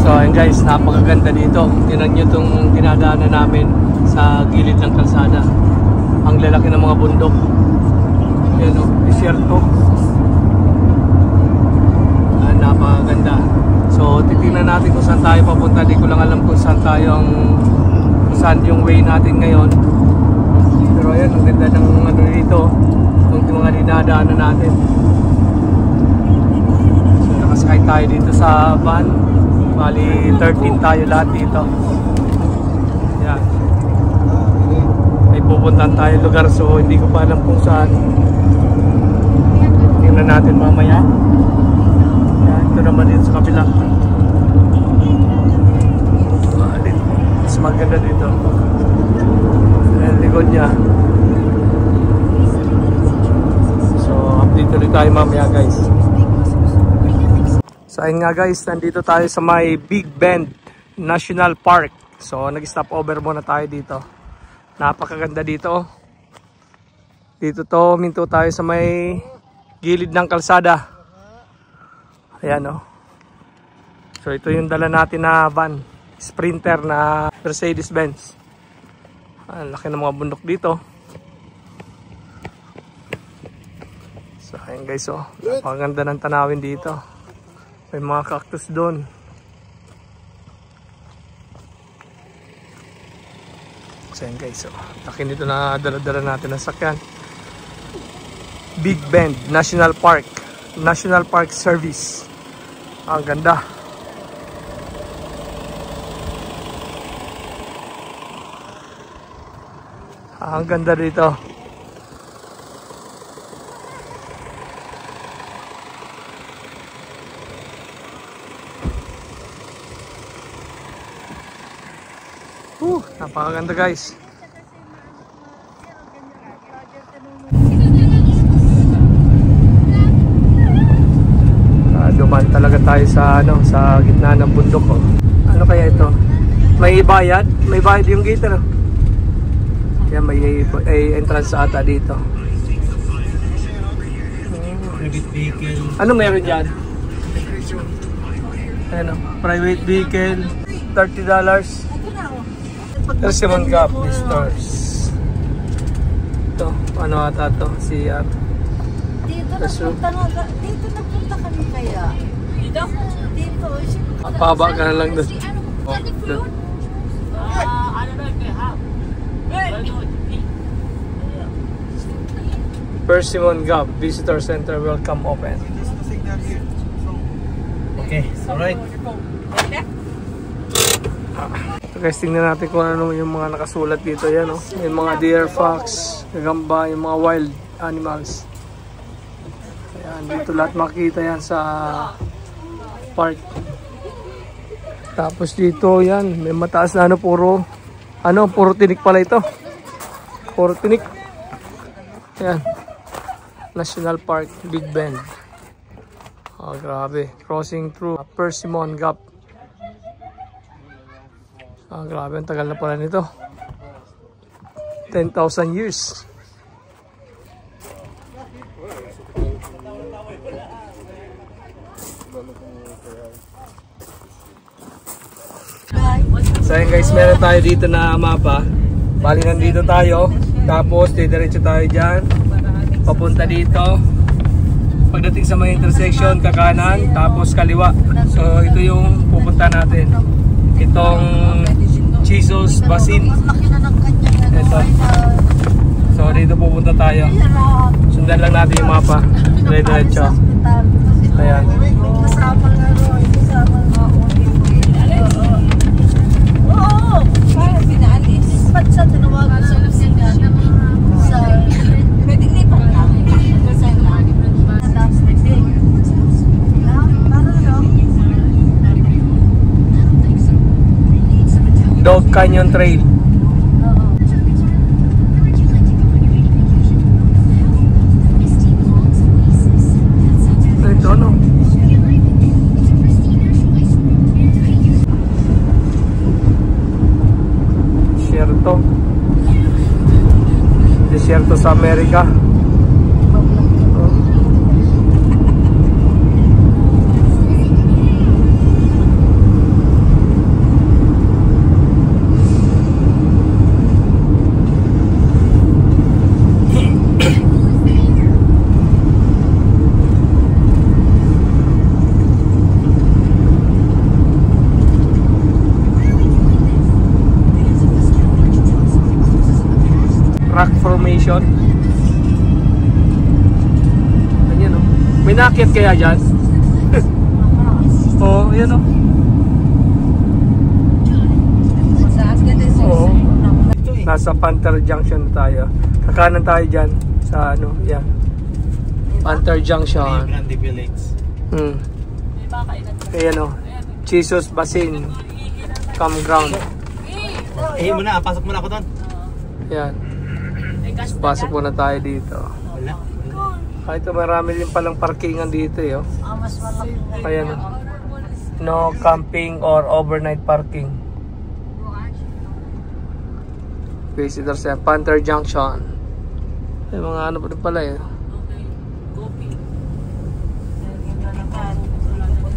So ayun guys, napakaganda dito. Tingnan nyo itong dinadaanan namin sa gilid ng kalsada. Ang lalaki ng mga bundok. Ayan o, disyerto. Napakaganda. So titingnan natin kung saan tayo papunta. Di ko lang alam kung saan saan yung way natin ngayon. Pero ayan, ang ganda ng ano dito. Itong mga dinadaanan natin. So nakasakay tayo dito sa van. Bali 13 tayo lahat dito. Yan. May pupuntahan tayo lugar, so hindi ko pa alam kung saan. Tingnan natin mamaya. Yan, ito naman dito sa kabila. Mas maganda dito. Ayan, likod niya. So update ulit tayo mamaya guys. So ayun nga guys, nandito tayo sa may Big Bend National Park. So nag-stop over muna tayo dito. Napakaganda dito. Dito to, minto tayo sa may gilid ng kalsada. Ayan o. So ito yung dala natin na van. Sprinter na Mercedes-Benz. Ang laki ng mga bundok dito. So ayun guys o. Napakaganda ng tanawin dito. May mga cactus doon. So yan guys, so laki nito na dala-dala natin ang sakyan. Big Bend National Park, National Park Service. Ang ganda. Ang ganda dito. Napakaganda guys. Dumaan talaga tayo sa sa gitna ng bundok oh. Ano kaya ito? May bayad? May bayad yung gate ano? Yan, may entrance ata dito. Ano meron dyan? Ano? Private vehicle, $30. Persimmon Gap Visitors. Ito, ano ata ito? CR. Dito napunta kami kaya. Dito? Dito. Pababa ka na lang doon. Oh, doon. Persimmon Gap Visitor Center, welcome open. Okay, alright. Guys, tingnan natin kung ano yung mga nakasulat dito. Yan, oh. Yung mga deer, fox, gagamba, yung mga wild animals. Ayan, dito lahat makikita yan sa park. Tapos dito, yan, may mataas na puro tinik pala ito. Puro tinik. Ayan. National Park, Big Bend. Oh, grabe. Crossing through Persimmon Gap. Grabe, ang tagal na pala nito. 10,000 years. So yun guys, meron tayo dito na mapa. Bali nandito tayo. Tapos diretso tayo dyan. Papunta dito. Pagdating sa mga intersection, kakanan. Tapos kaliwa. So ito yung pupunta natin. Itong Jesus Basin. Ito. So dito pupunta tayo. Sundan lang natin yung mapa. Diretso. Ayan. Oo. Para pinaalis. Ba't sa tinawagan sa pwedeng lipat lang. Dog Canyon Trail. Ito no. Desierto sa Amerika. May nakit kaya dyan? Oo, yan o. Oo. Nasa Panther Junction na tayo. Kakanan tayo dyan sa ano, yan. Panther Junction. Ayan o. Jesus Basin Campground. Mo na, pasok mo na ako doon. Yan. Pasok muna tayo dito. Kahit marami din palang parkingan dito eh. Mas malaki. Ayan. No camping or overnight parking. Visitors sa Panther Junction. May mga ano pa rin pala eh.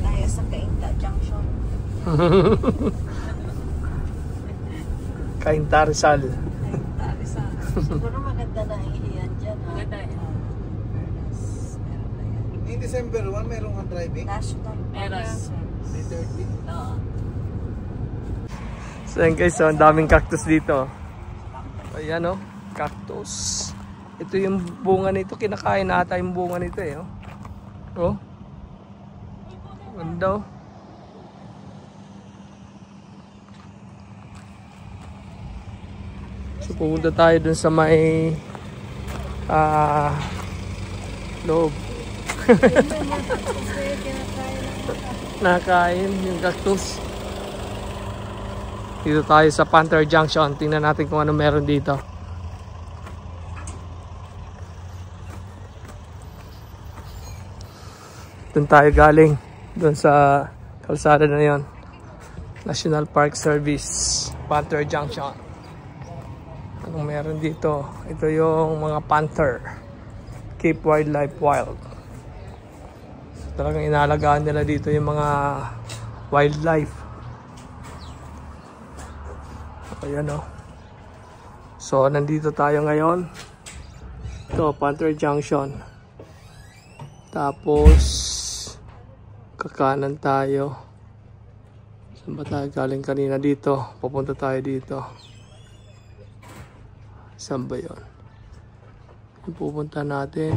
Tayo sa Cainta Junction. Cainta Rizal. Siguro maganda na iyan dyan. Maganda yan. In December 1, mayroong ang driving? National. Meron. 3:30. Oo. So yun guys, so, ang daming cactus dito. Ayan o, cactus. Ito yung bunga nito, kinakain na ata yung bunga nito eh. Oh. Ganda oh. So pumunta tayo dun sa may loob. Nakain yung cactus. Dito tayo sa Panther Junction. Tingnan natin kung ano meron dito. Doon tayo galing. Doon sa kalsada na yon. National Park Service, Panther Junction. Anong meron dito? Ito yung mga panther. Cape Wildlife Wild. So, talagang inalagaan nila dito yung mga wildlife. Ayan o. So, nandito tayo ngayon. Ito, Panther Junction. Tapos, kakanan tayo. Saan ba tayo galing kanina dito? Papunta tayo dito. Saan ba yun? Yung pupunta natin.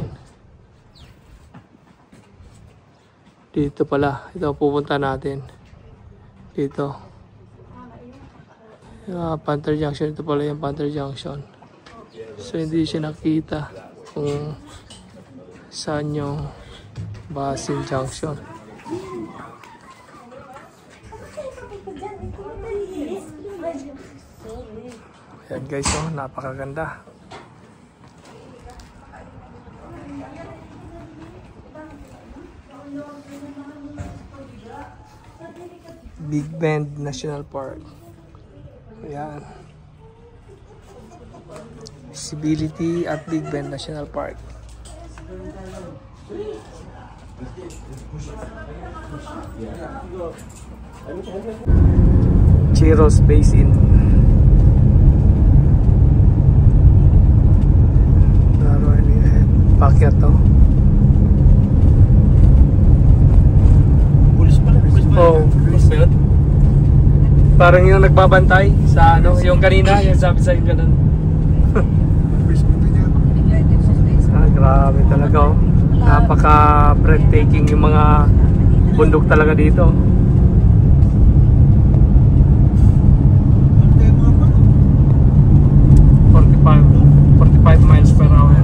Dito pala. Ito pupunta natin. Dito. Panther Junction. Ito pala yung Panther Junction. So hindi siya nakita kung saan yung Basin Junction. Ayan guys, oh, napakaganda. Big Bend National Park. Ayan. Visibility at Big Bend National Park. Chiros Basin. Pakyat to. Pulis pala. Oh, pulis ba yun? Parang yung nagbabantay sa ano, yung kanina, yung sabi sa yung ganun. Grabe talaga oh. Napaka breathtaking yung mga bundok talaga dito. 45 miles per hour.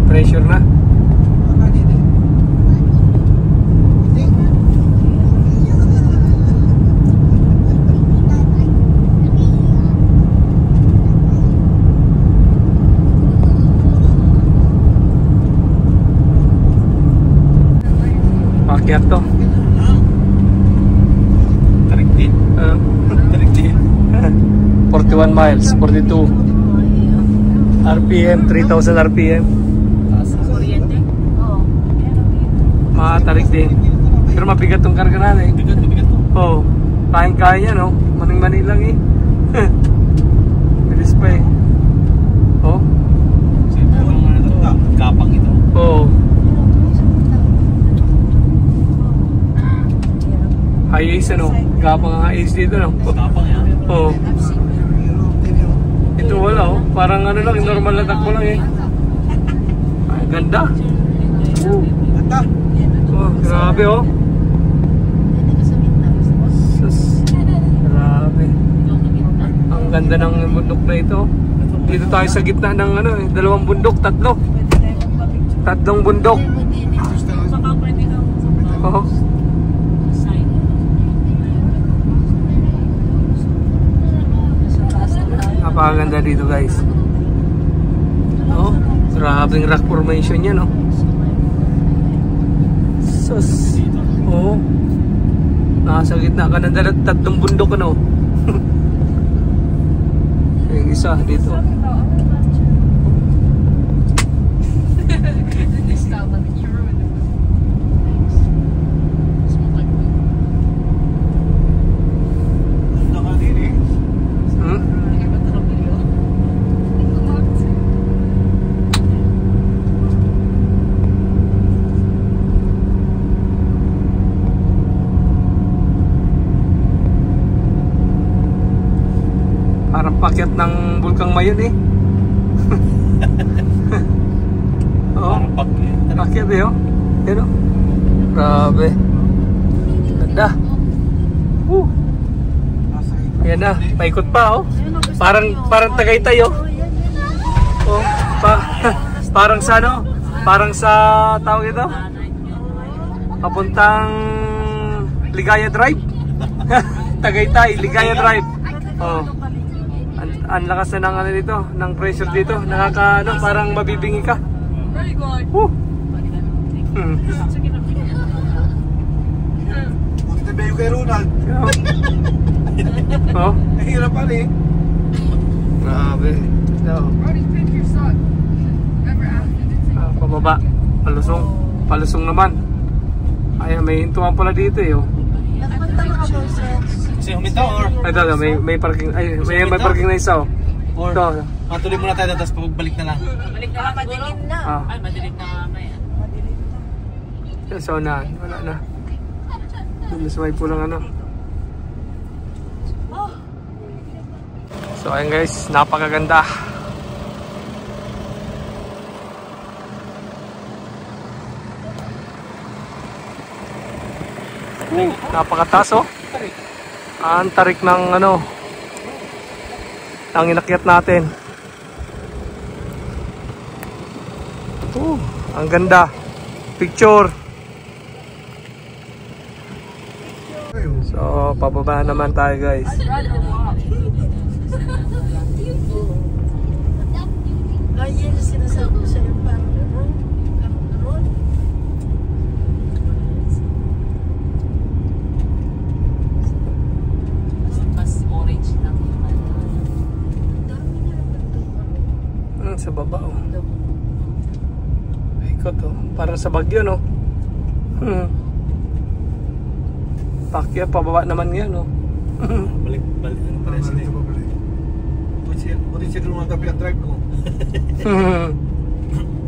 Pressure na. Pakyat to. Tarik din. 41 miles, 42 RPM, 3000 RPM. Matarik din. Pero mabigat tong karga natin. Bigat to. Oo. Kaya no? Maning-mani lang eh. Bilis pa eh. Oh. Kapang ito. Oo. High ace ano? Gapang ang high ace dito no? Kapang yan. Oo. Wala oh. Parang ano lang, normal na takbo lang eh. Ay, ganda. Ganda. Oh, grabe oh. Sus. Grabe. Ang ganda ng bundok na ito. Dito tayo sa gitna ng ano eh, dalawang bundok, tatlong bundok. Oh. Napakaganda dito guys. Oh, grabing rock formation yan oh. Sus. Oh. Nasa gitna ka ng tatlong bundok ano. Yung isa dito. Parang pakyat ng Bulkang Mayon eh. Oo. Pakyat eh oh. Yan oh. Grabe. Ganda. Ayan na, paikot pa oh. Parang Tagaytay oh. Oh, parang sa ano? Parang sa tawag ito. Papuntang Ligaya Drive. Tagaytay, Ligaya Drive. Oh. Ang lakas na ng ano dito, ng pressure dito, nakaka ano, parang mabibingi ka. Very good. Punta ba yung kay Ronald? Oh. Nahirap pa rin. Grabe. So, pababa, palusong naman. Ay, may hintuan pala dito eh oh. Kasi huminto or? Ay, ito, may parking, ay, may parking na isa oh. Or Ito. matuloy muna tayo tapos pagbalik na lang. Balik na madilim na. Ah. Ay, madilim na mamaya. Madilim na. So na, wala na. Doon sa may pulang ano. So ayun guys, napakaganda. Napakataas oh. Ang tarik ng ano, ang inakyat natin. Ang ganda. Picture. So, pababa naman tayo guys. Ganyan na sinasabi ko sa'yo, parang gano'n. Gano'n. Mas orange lang yung Sa baba oh. Ikot oh. Parang sa Bagyo no. Pakya, pababa naman yan oh. Balik ano pa rin sila. Buti siya doon mga tabi ang drive ko.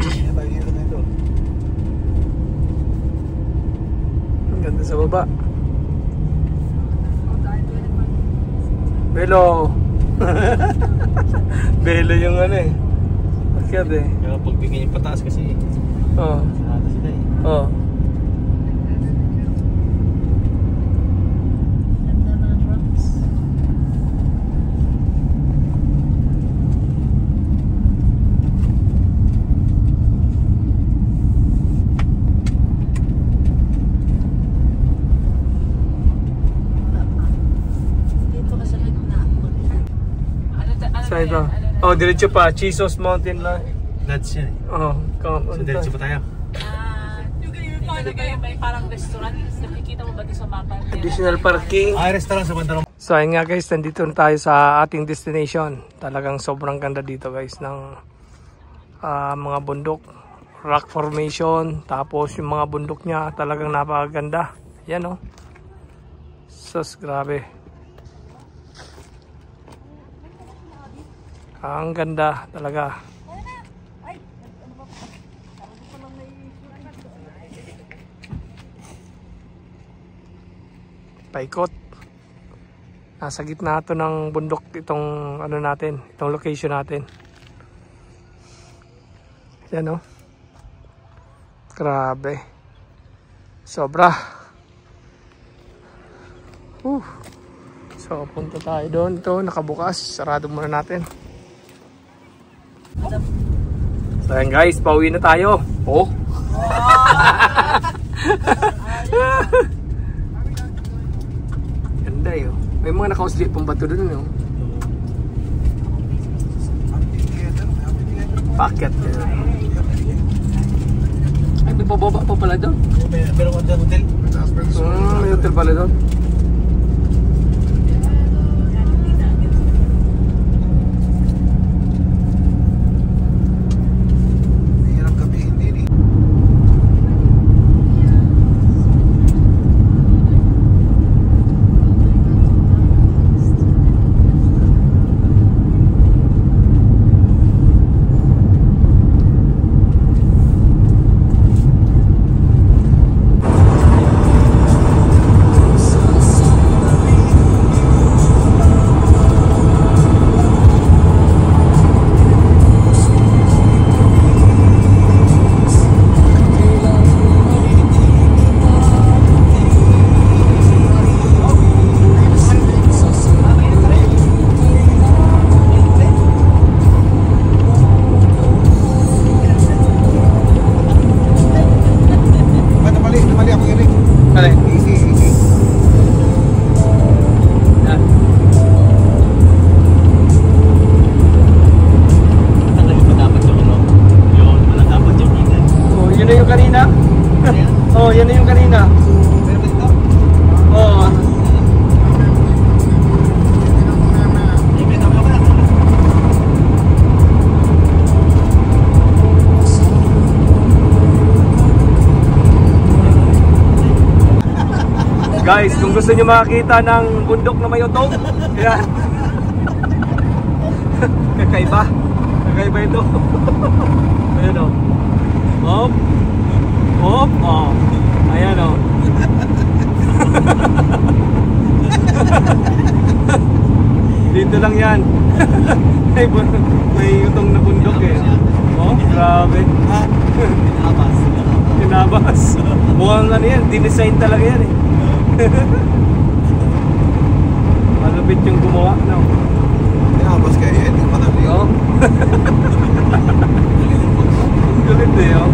Kaya tayo dito na ito. Ang ganda sa baba. Belo. Belo yung ano eh. Pakyat eh. Kaya pagbigyan yung pataas kasi Oh. sarado sila eh. Oh. ganda ng rocks. Dito ka sa gitna. Sa ito. Oh, diretso pa. Chisos Mountain lang. Lads yan eh. Oh, come So diretso pa tayo. Dito na ba yung may parang restaurant? Nakikita mo ba ito sa mapa? Additional parking. Ay, restaurant sa Bandarong. So ayun nga guys, nandito na tayo sa ating destination. Talagang sobrang ganda dito guys ng mga bundok, rock formation, tapos yung mga bundok niya talagang napakaganda. Yan oh. Sus, grabe. Ang ganda talaga. Paikot. Nasa gitna ito ng bundok itong ano natin, itong location natin. Yan o. Grabe. Sobra. So punta tayo doon. Ito nakabukas. Sarado muna natin. So yan guys, pauwi na tayo. Oh. Ganda yun. May mga nakausli pang bato doon yun. Packet. Ay, may pababa pa pala doon. Meron ka dyan hotel? May hotel pala doon. Hirap kami, hindi. Guys, kung gusto nyo makakita ng bundok na may utong, yan. Kakaiba. Kakaiba ito. Ayan o. Hop. Hop. Oh. Ayan o. Dito lang yan. May utong na bundok eh. Oh, grabe. Tinabas. Tinabas. Mukhang ano yan, dinesign talaga yan eh. Malupit yung gumawa, no? Tinabas kayo, hindi pa nali. Oo. Ang galit eh, oh.